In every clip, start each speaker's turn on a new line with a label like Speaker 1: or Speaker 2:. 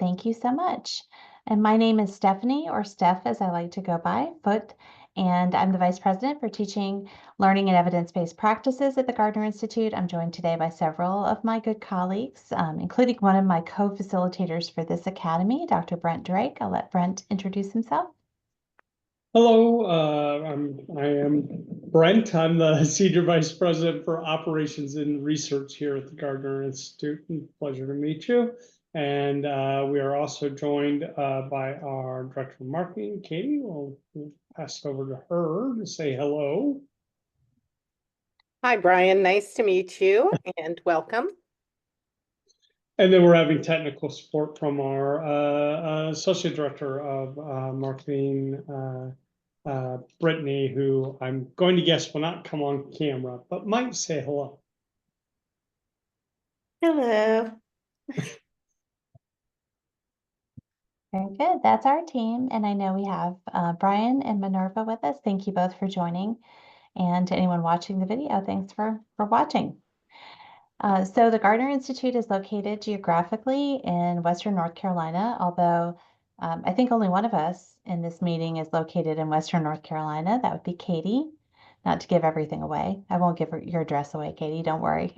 Speaker 1: Thank you so much. And my name is Stephanie, or Steph as I like to go by, Foote, and I'm the Vice President for Teaching Learning and Evidence-Based Practices at the Gardner Institute. I'm joined today by several of my good colleagues, including one of my co-facilitators for this academy, Dr. Brent Drake. I'll let Brent introduce himself.
Speaker 2: Hello, I am Brent. I'm the Senior Vice President for Operations and Research here at the Gardner Institute. Pleasure to meet you. And we are also joined by our Director of Marketing, Katie. We'll pass it over to her to say hello.
Speaker 3: Hi, Brian. Nice to meet you and welcome.
Speaker 2: And then we're having technical support from our Associate Director of Marketing, Brittany, who I'm going to guess will not come on camera, but might say hello.
Speaker 3: Hello.
Speaker 1: Very good. That's our team. And I know we have Brian and Minerva with us. Thank you both for joining. And to anyone watching the video, thanks for watching. So the Gardner Institute is located geographically in Western North Carolina, although I think only one of us in this meeting is located in Western North Carolina. That would be Katie. Not to give everything away. I won't give your address away, Katie, don't worry.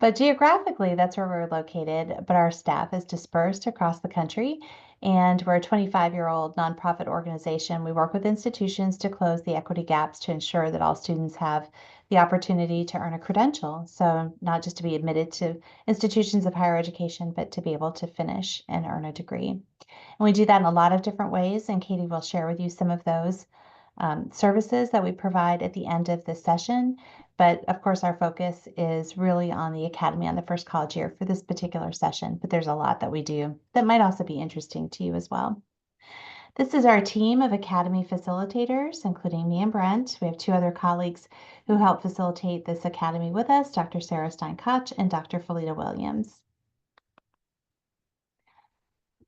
Speaker 1: But geographically, that's where we're located, but our staff is dispersed across the country, and we're a 25-year-old nonprofit organization. We work with institutions to close the equity gaps to ensure that all students have the opportunity to earn a credential. So not just to be admitted to institutions of higher education, but to be able to finish and earn a degree. And we do that in a lot of different ways, and Katie will share with you some of those services that we provide at the end of this session. But of course, our focus is really on the Academy on the first college year for this particular session. But there's a lot that we do that might also be interesting to you as well. This is our team of Academy facilitators, including me and Brent. We have two other colleagues who help facilitate this Academy with us, Dr. Sarah Stein-Koch and Dr. Felita Williams.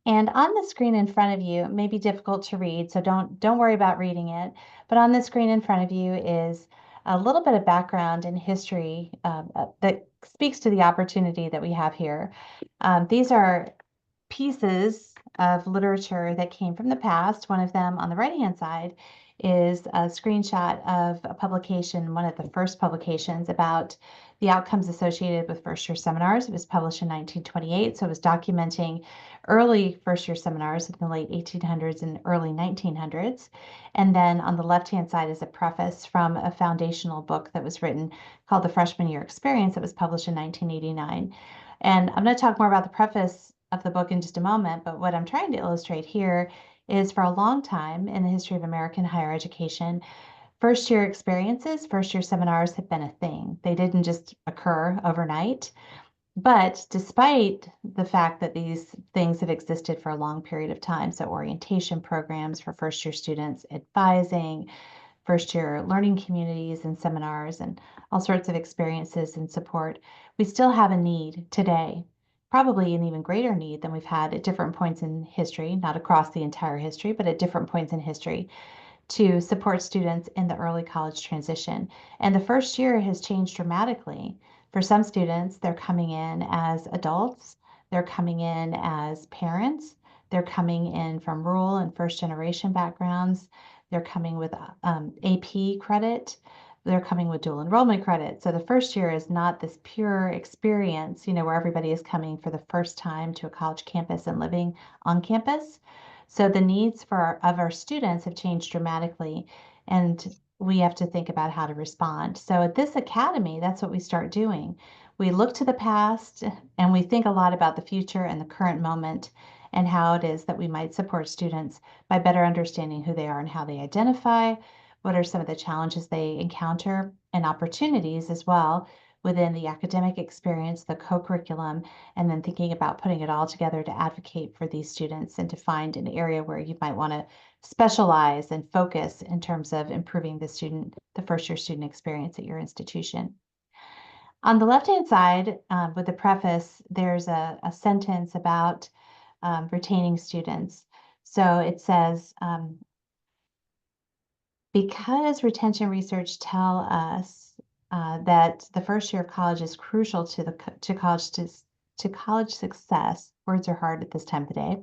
Speaker 1: And on the screen in front of you, it may be difficult to read, so don't worry about reading it. But on the screen in front of you is a little bit of background and history that speaks to the opportunity that we have here. These are pieces of literature that came from the past. One of them on the right-hand side is a screenshot of a publication, one of the first publications about the outcomes associated with first-year seminars. It was published in 1928, so it was documenting early first-year seminars in the late 1800s and early 1900s. And then on the left-hand side is a preface from a foundational book that was written called The Freshman Year Experience that was published in 1989. And I'm going to talk more about the preface of the book in just a moment, but what I'm trying to illustrate here is for a long time in the history of American higher education, first-year experiences, first-year seminars have been a thing. They didn't just occur overnight. But despite the fact that these things have existed for a long period of time, so orientation programs for first-year students, advising, first-year learning communities and seminars, and all sorts of experiences and support, we still have a need today, probably an even greater need than we've had at different points in history, not across the entire history, but at different points in history, to support students in the early college transition. And the first year has changed dramatically. For some students, they're coming in as adults, they're coming in as parents, they're coming in from rural and first generation backgrounds, they're coming with AP credit, they're coming with dual enrollment credit. So the first year is not this pure experience, where everybody is coming for the first time to a college campus and living on campus. So the needs of our students have changed dramatically, and we have to think about how to respond. So at this academy, that's what we start doing. We look to the past and we think a lot about the future and the current moment and how it is that we might support students by better understanding who they are and how they identify, what are some of the challenges they encounter and opportunities as well within the academic experience, the co-curriculum, and then thinking about putting it all together to advocate for these students and to find an area where you might want to specialize and focus in terms of improving the first-year student experience at your institution. On the left-hand side, with the preface, there's a sentence about retaining students. So it says, because retention research tell us that the first year of college is crucial to college to college success, words are hard at this time of the day,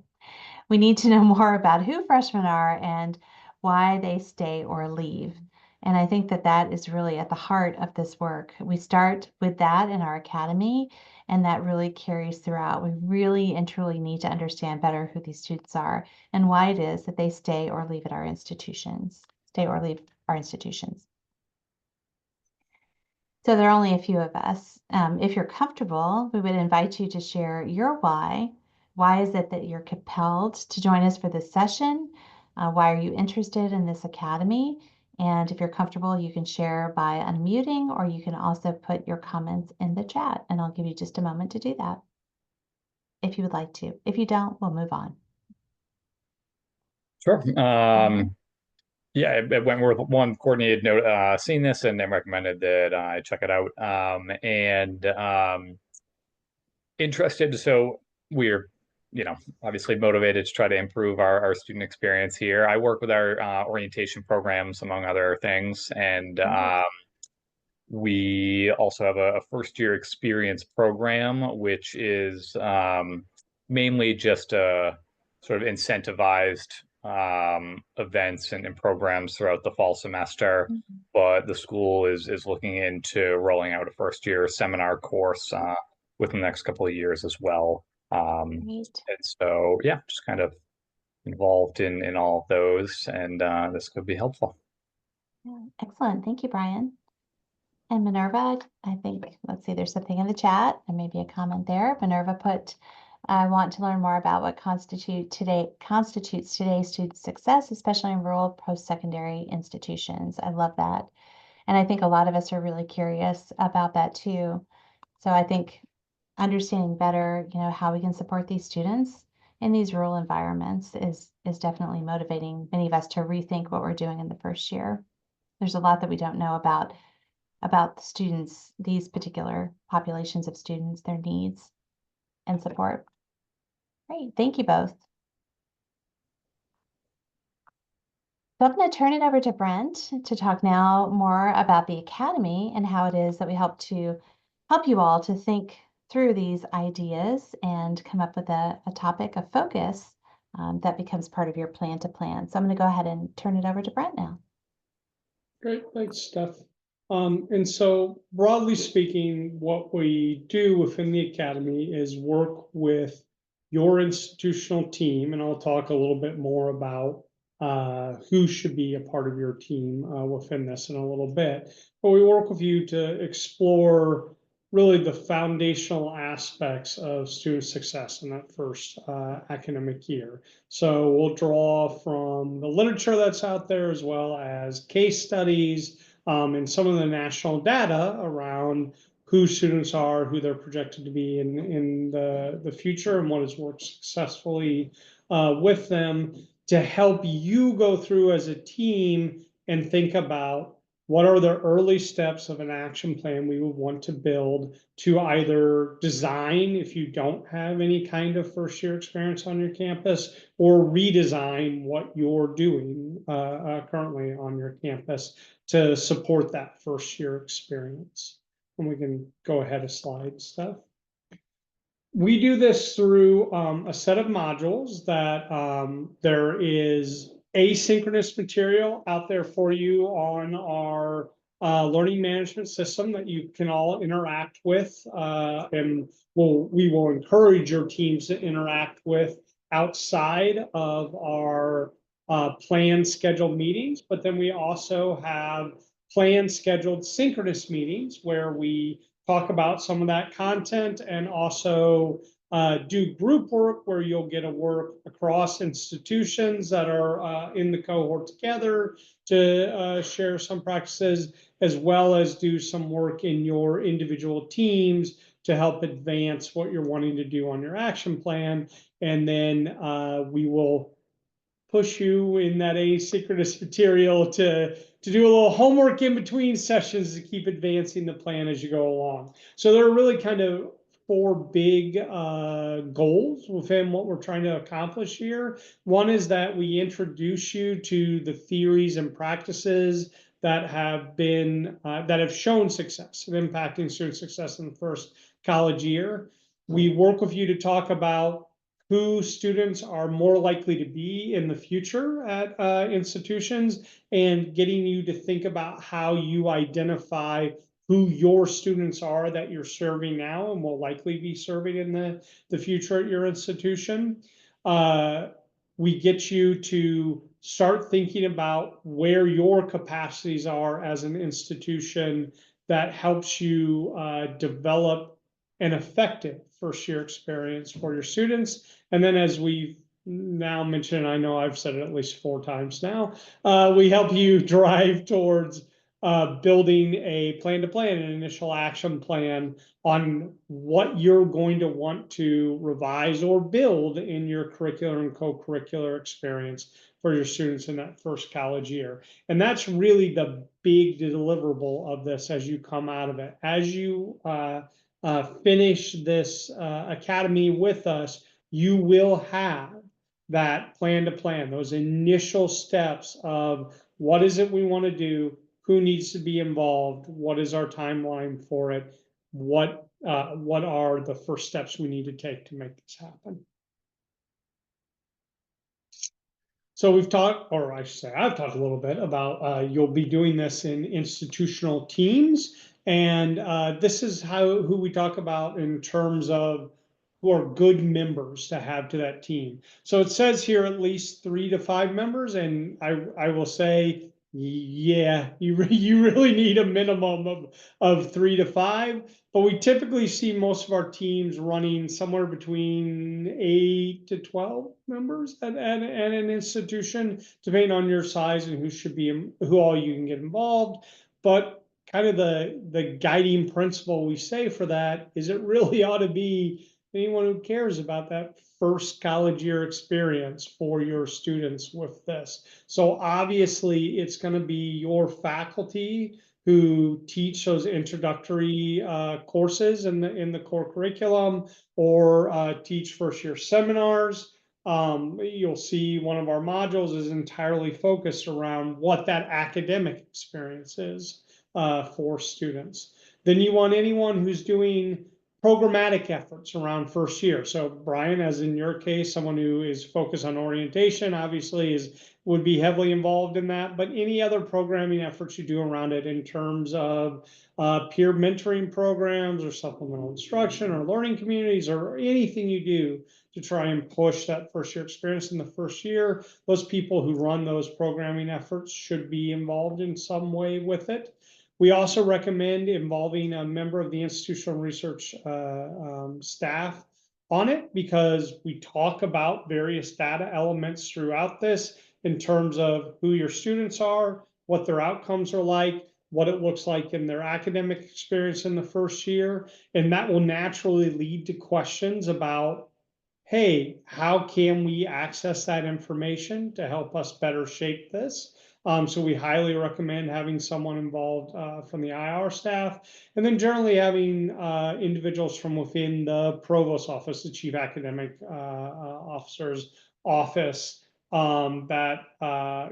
Speaker 1: we need to know more about who freshmen are and why they stay or leave. And I think that that is really at the heart of this work. We start with that in our academy, and that really carries throughout. We really and truly need to understand better who these students are and why it is that they stay or leave at our institutions, stay or leave our institutions. So there are only a few of us. If you're comfortable, we would invite you to share your why. Why is it that you're compelled to join us for this session? Why are you interested in this academy? And if you're comfortable, you can share by unmuting, or you can also put your comments in the chat, and I'll give you just a moment to do that if you would like to. If you don't, we'll move on.
Speaker 4: Sure. Yeah, Wentworth one coordinated note seeing this and then recommended that I check it out. Interested. So we're, obviously motivated to try to improve our student experience here. I work with our orientation programs, among other things, and we also have a first year experience program, which is mainly just a sort of incentivized events and programs throughout the fall semester. But the school is looking into rolling out a first year seminar course within the next couple of years as well. And so, yeah, just kind of involved in all of those, and this could be helpful.
Speaker 1: Yeah, excellent. Thank you, Brian. And Minerva, I think, let's see, there's something in the chat and maybe a comment there. Minerva put, I want to learn more about what constitutes today's student success, especially in rural post-secondary institutions. I love that. And I think a lot of us are really curious about that too. So I think understanding better, how we can support these students in these rural environments is definitely motivating many of us to rethink what we're doing in the first year. There's a lot that we don't know about the students, these particular populations of students, their needs and support. Great, thank you both. So I'm going to turn it over to Brent to talk now more about the Academy and how it is that we help you all to think through these ideas and come up with a topic of focus that becomes part of your plan to plan. So I'm going to go ahead and turn it over to Brent now.
Speaker 2: Great, thanks, Steph. And so broadly speaking, what we do within the Academy is work with your institutional team, and I'll talk a little bit more about who should be a part of your team within this in a little bit. But we work with you to explore really the foundational aspects of student success in that first academic year. So we'll draw from the literature that's out there, as well as case studies, and some of the national data around who students are, who they're projected to be in the future, and what has worked successfully with them, to help you go through as a team and think about what are the early steps of an action plan we would want to build to either design, if you don't have any kind of first year experience on your campus, or redesign what you're doing currently on your campus to support that first year experience. And we can go ahead a slide, Steph. We do this through a set of modules that there is asynchronous material out there for you on our learning management system that you can all interact with, and we will encourage your teams to interact with outside of our planned scheduled meetings. But then we also have planned scheduled synchronous meetings where we talk about some of that content, and also do group work where you'll get to work across institutions that are in the cohort together to share some practices, as well as do some work in your individual teams to help advance what you're wanting to do on your action plan. And then we will push you in that asynchronous material to do a little homework in between sessions to keep advancing the plan as you go along. So there are really kind of four big goals within what we're trying to accomplish here. One is that we introduce you to the theories and practices that have been that have shown success of impacting student success in the first college year. We work with you to talk about who students are more likely to be in the future at institutions, and getting you to think about how you identify who your students are that you're serving now and will likely be serving in the future at your institution. We get you to start thinking about where your capacities are as an institution that helps you develop an effective first year experience for your students. And then, as we've now mentioned, I know I've said it at least 4 times now, we help you drive towards building a plan to plan, an initial action plan on what you're going to want to revise or build in your curricular and co-curricular experience for your students in that first college year. And that's really the big deliverable of this as you come out of it. As you finish this academy with us, you will have that plan to plan, those initial steps of what is it we want to do, who needs to be involved, what is our timeline for it, what are the first steps we need to take to make this happen. So we've talked, or I should say, I've talked a little bit about you'll be doing this in institutional teams, and this is who we talk about in terms of who are good members to have to that team. So it says here at least 3 to 5 members, and I will say, yeah, you really need a minimum of 3 to 5. But we typically see most of our teams running somewhere between 8 to 12 members at an institution, depending on your size and who all you can get involved. But kind of the guiding principle we say for that is it really ought to be anyone who cares about that first college year experience for your students with this. So obviously it's going to be your faculty who teach those introductory courses in the core curriculum, or teach first year seminars. You'll see one of our modules is entirely focused around what that academic experience is for students. Then you want anyone who's doing programmatic efforts around first year. So Brian, as in your case, someone who is focused on orientation, obviously would be heavily involved in that, but any other programming efforts you do around it in terms of peer mentoring programs or supplemental instruction or learning communities or anything you do to try and push that first year experience in the first year, those people who run those programming efforts should be involved in some way with it. We also recommend involving a member of the institutional research staff on it, because we talk about various data elements throughout this in terms of who your students are, what their outcomes are like, what it looks like in their academic experience in the first year. And that will naturally lead to questions about, hey, how can we access that information to help us better shape this? So we highly recommend having someone involved from the IR staff, and then generally having individuals from within the provost office, the chief academic officer's office, that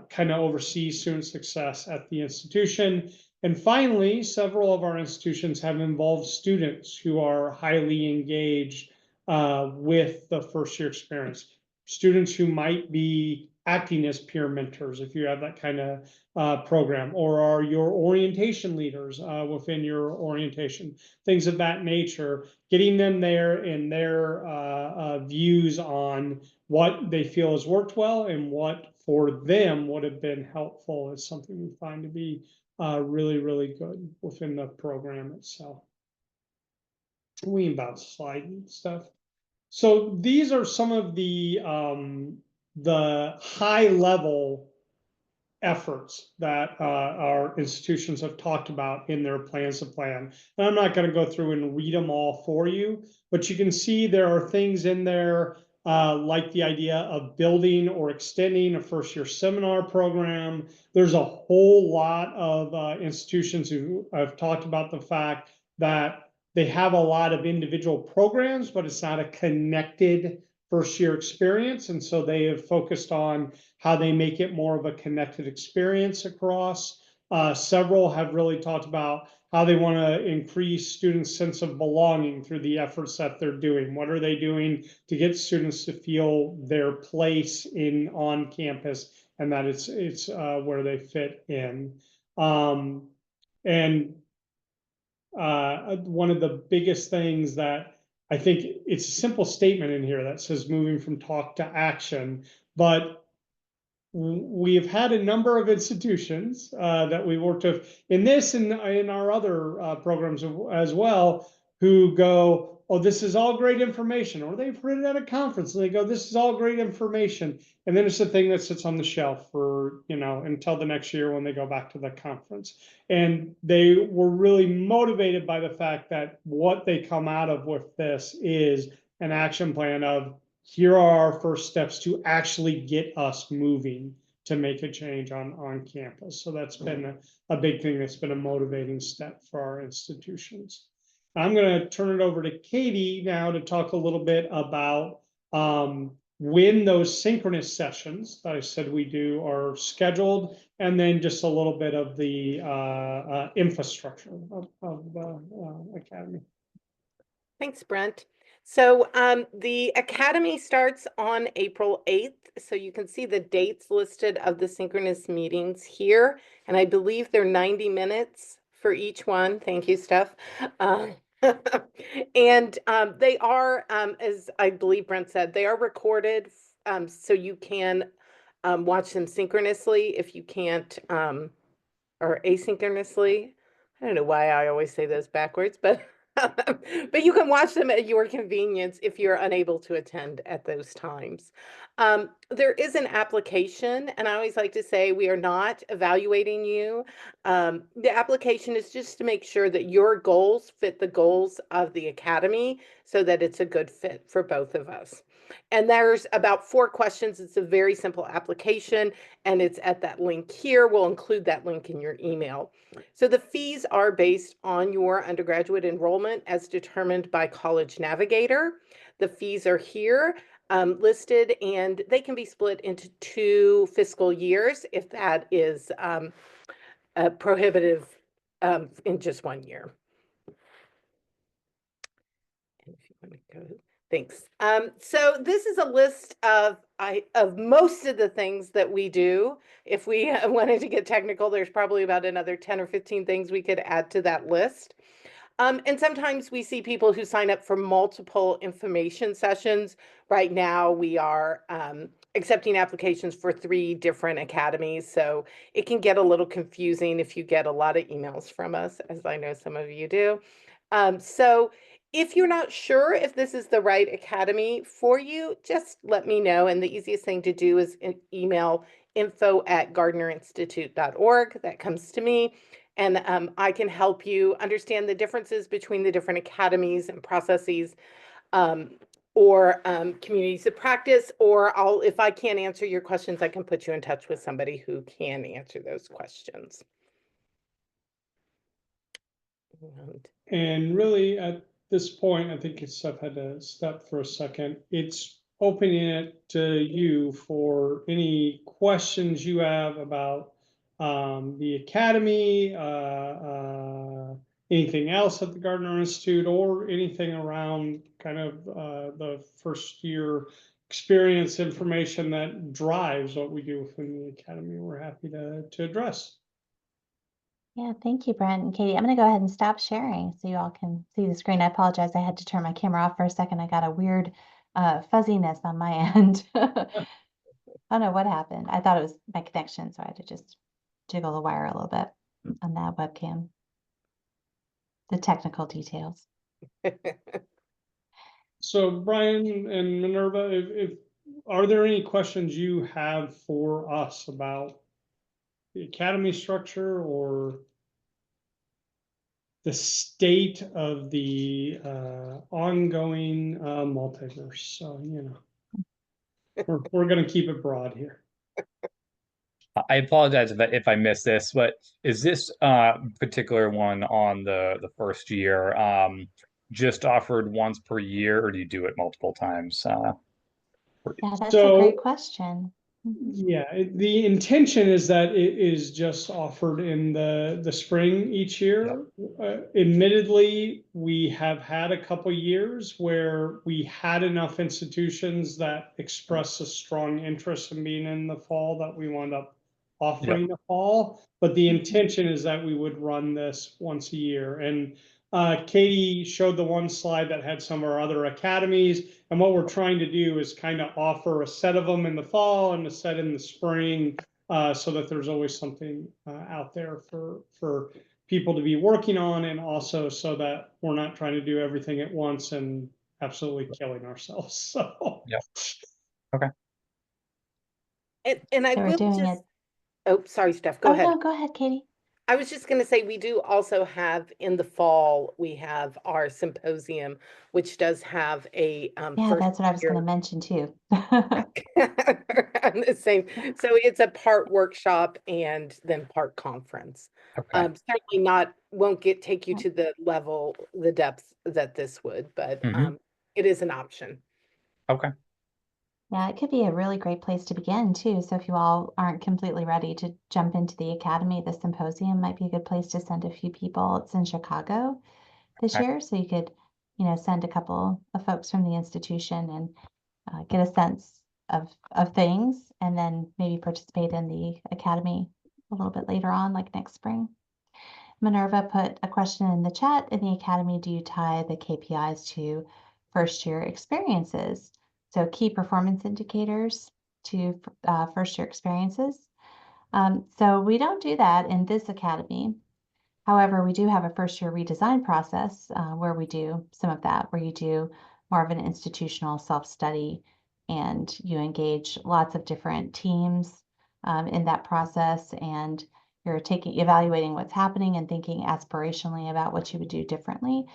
Speaker 2: kind of oversees student success at the institution. And finally, several of our institutions have involved students who are highly engaged with the first year experience. Students who might be acting as peer mentors, if you have that kind of program, or are your orientation leaders within your orientation, things of that nature, getting them there and their views on what they feel has worked well and what for them would have been helpful is something we find to be really, really good within the program itself. We about slide and stuff. So these are some of the high level efforts that our institutions have talked about in their plans to plan. And I'm not going to go through and read them all for you, but you can see there are things in there like the idea of building or extending a first year seminar program. There's a whole lot of institutions who have talked about the fact that they have a lot of individual programs, but it's not a connected first year experience. And so they have focused on how they make it more of a connected experience across. Several have really talked about how they want to increase students' sense of belonging through the efforts that they're doing. What are they doing to get students to feel their place on campus and that it's where they fit in. And one of the biggest things that I think it's a simple statement in here that says moving from talk to action, but we have had a number of institutions that we worked with in this and in our other programs as well, who go, oh, this is all great information, or they've heard it at a conference and they go, this is all great information. And then it's the thing that sits on the shelf for, until the next year when they go back to the conference. And they were really motivated by the fact that what they come out of with this is an action plan of, here are our first steps to actually get us moving to make a change on campus. So that's been a big thing that's been a motivating step for our institutions. I'm going to turn it over to Katie now to talk a little bit about when those synchronous sessions that I said we do are scheduled, and then just a little bit of the infrastructure of the Academy.
Speaker 3: Thanks, Brent. So the Academy starts on April 8th. So you can see the dates listed of the synchronous meetings here. And I believe they're 90 minutes for each one. Thank you, Steph. And they are, as I believe Brent said, they are recorded so you can watch them synchronously if you can't, or asynchronously. I don't know why I always say those backwards, but but you can watch them at your convenience if you're unable to attend at those times. There is an application, and I always like to say we are not evaluating you. The application is just to make sure that your goals fit the goals of the Academy so that it's a good fit for both of us. And there's about 4 questions. It's a very simple application, and it's at that link here. We'll include that link in your email. So the fees are based on your undergraduate enrollment as determined by College Navigator. The fees are here listed, and they can be split into 2 fiscal years if that is prohibitive in just 1 year. And if you want to go, thanks. So this is a list of most of the things that we do. If we wanted to get technical, there's probably about another 10 or 15 things we could add to that list. And sometimes we see people who sign up for multiple information sessions. Right now, we are accepting applications for 3 different academies. So it can get a little confusing if you get a lot of emails from us, as I know some of you do. So if you're not sure if this is the right academy for you, just let me know. And the easiest thing to do is email info@gardnerinstitute.org. That comes to me. And I can help you understand the differences between the different academies and processes or communities of practice, or if I can't answer your questions, I can put you in touch with somebody who can answer those questions.
Speaker 2: And really at this point, I think Steph had to step for a second. It's opening it to you for any questions you have about the Academy, anything else at the Gardner Institute, or anything around kind of the first year experience information that drives what we do within the Academy. We're happy to address.
Speaker 1: Yeah, thank you, Brent and Katie. I'm going to go ahead and stop sharing so you all can see the screen. I apologize. I had to turn my camera off for a second. I got a weird fuzziness on my end. I don't know what happened. I thought it was my connection, so I had to just jiggle the wire a little bit on that webcam. The technical details.
Speaker 2: So Brian and Minerva, if are there any questions you have for us about the Academy structure or the state of the ongoing multiverse? So, we're going to keep it broad here.
Speaker 4: I apologize if I missed this, but is this particular one on the first year just offered once per year, or do you do it multiple times?
Speaker 1: Yeah, that's a great question.
Speaker 2: Yeah, the intention is that it is just offered in the spring each year. Admittedly, we have had a couple years where we had enough institutions that expressed a strong interest in being in the fall that we wound up offering the fall. But the intention is that we would run this once a year. And Katie showed the one slide that had some of our other academies. And what we're trying to do is kind of offer a set of them in the fall and a set in the spring, so that there's always something out there for people to be working on, and also so that we're not trying to do everything at once and absolutely killing ourselves. So
Speaker 4: Yeah. Okay.
Speaker 3: And I
Speaker 1: So we're
Speaker 3: will
Speaker 1: doing
Speaker 3: just,
Speaker 1: it.
Speaker 3: oh, sorry, Steph, go
Speaker 1: Oh,
Speaker 3: ahead.
Speaker 1: no, go ahead, Katie.
Speaker 3: I was just going to say, we do also have in the fall, we have our symposium, which does have a
Speaker 1: Yeah,
Speaker 3: first
Speaker 1: that's what I was going
Speaker 3: year.
Speaker 1: to mention too.
Speaker 3: I'm the same. So it's a part workshop and then part conference.
Speaker 4: Okay.
Speaker 3: Certainly won't take you to the level, the depth that this would, but it is an option.
Speaker 4: Okay.
Speaker 1: Yeah, it could be a really great place to begin too. So if you all aren't completely ready to jump into the academy, the symposium might be a good place to send a few people. It's in Chicago this
Speaker 4: Okay.
Speaker 1: year, so you could, send a couple of folks from the institution and get a sense of things, and then maybe participate in the academy a little bit later on, like next spring. Minerva put a question in the chat. In the academy, do you tie the KPIs to first year experiences? So key performance indicators to first year experiences. So we don't do that in this academy. However, we do have a first year redesign process where we do some of that, where you do more of an institutional self-study and you engage lots of different teams in that process, and you're evaluating what's happening and thinking aspirationally about what you would do differently.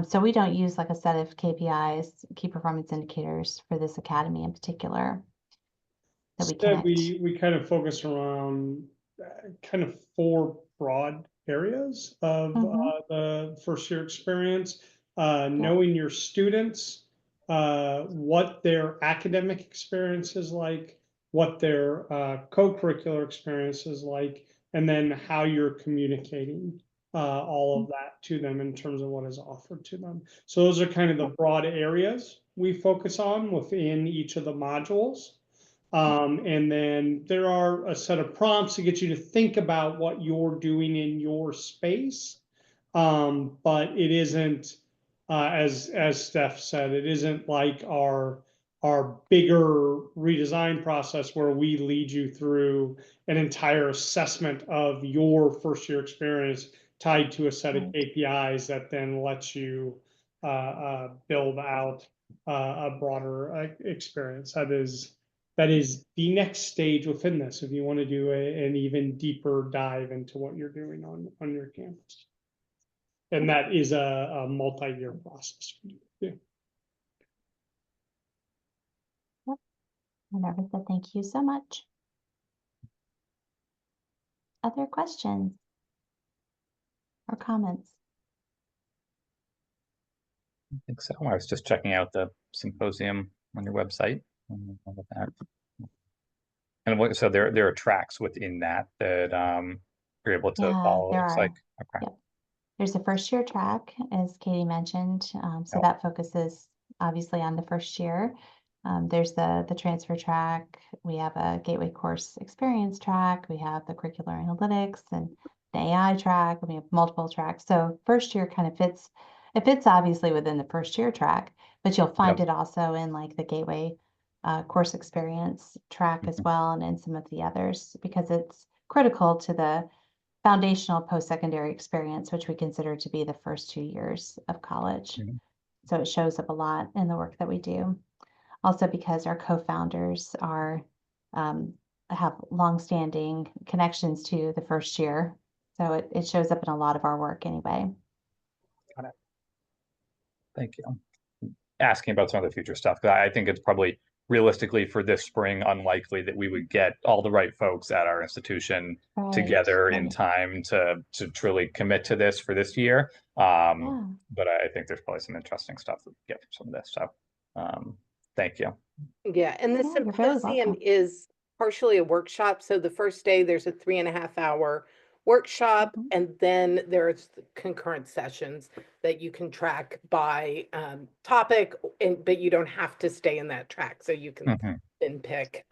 Speaker 1: So we don't use like a set of KPIs, key performance indicators, for this academy in particular that we
Speaker 2: instead,
Speaker 1: connect.
Speaker 2: we kind of focus around kind of 4 broad areas of the first year experience. Knowing your students, what their academic experience is like, what their co-curricular experience is like, and then how you're communicating all of that to them in terms of what is offered to them. So those are kind of the broad areas we focus on within each of the modules. And then there are a set of prompts to get you to think about what you're doing in your space. But it isn't, as Steph said, it isn't like our bigger redesign process where we lead you through an entire assessment of your first year experience tied to a set of KPIs that then lets you build out a broader experience. That is the next stage within this, if you want to do an even deeper dive into what you're doing on your campus. And that is a multi-year process. Yeah.
Speaker 1: Minerva said, thank you so much. Other questions or comments?
Speaker 4: I think so. I was just checking out the symposium on your website. And so there are tracks within that you're able to follow.
Speaker 1: There
Speaker 4: Looks
Speaker 1: are.
Speaker 4: like okay.
Speaker 1: Yep. There's a first year track, as Katie mentioned. So
Speaker 4: Yep.
Speaker 1: that focuses obviously on the first year. There's the transfer track. We have a gateway course experience track. We have the curricular analytics and the AI track. We have multiple tracks. So first year kind of fits obviously within the first year track, but you'll find it also in like the gateway course experience track as well, and in some of the others, because it's critical to the foundational post-secondary experience, which we consider to be the first 2 years of college. So it shows up a lot in the work that we do. Also because our co-founders have longstanding connections to the first year. So it shows up in a lot of our work anyway.
Speaker 4: Got it. Thank you. Asking about some of the future stuff, because I think it's probably realistically for this spring unlikely that we would get all the right folks at our institution together in time to truly commit to this for this year. But I think there's probably some interesting stuff that we get from some of this. So thank you.
Speaker 3: Yeah, and the symposium is partially a workshop. So the first day, there's a 3.5 hour workshop,
Speaker 1: Mhm.
Speaker 3: and then there's the concurrent sessions that you can track by topic, but you don't have to stay in that track. So you can
Speaker 4: Mhm.
Speaker 3: then pick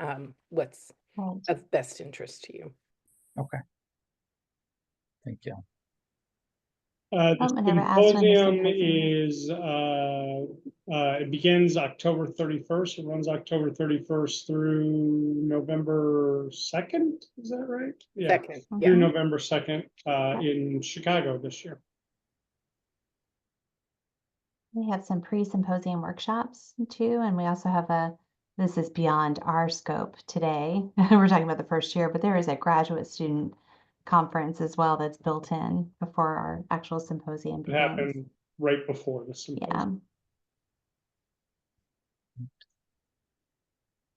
Speaker 3: what's
Speaker 1: Right.
Speaker 3: of best interest to you.
Speaker 4: Okay. Thank you.
Speaker 2: The
Speaker 1: Oh, I never asked when the
Speaker 2: symposium
Speaker 1: symposium
Speaker 2: is, it begins October 31st. It runs October 31st through November 2nd. Is that right? Yeah,
Speaker 3: Second,
Speaker 1: Mhm.
Speaker 3: yeah.
Speaker 2: through November 2nd, in Chicago this year.
Speaker 1: We have some pre-symposium workshops too, and we also have this is beyond our scope today. We're talking about the first year, but there is a graduate student conference as well that's built in before our actual symposium
Speaker 2: It
Speaker 1: begins.
Speaker 2: happened right before the symposium.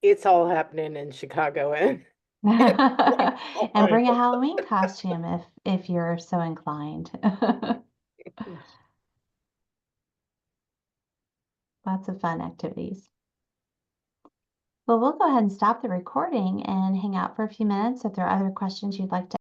Speaker 3: It's all happening in Chicago. And
Speaker 1: Yeah. And bring a
Speaker 2: Right.
Speaker 1: Halloween costume if you're so inclined. Lots of fun activities. Well, we'll go ahead and stop the recording and hang out for a few minutes. If there are other questions you'd like to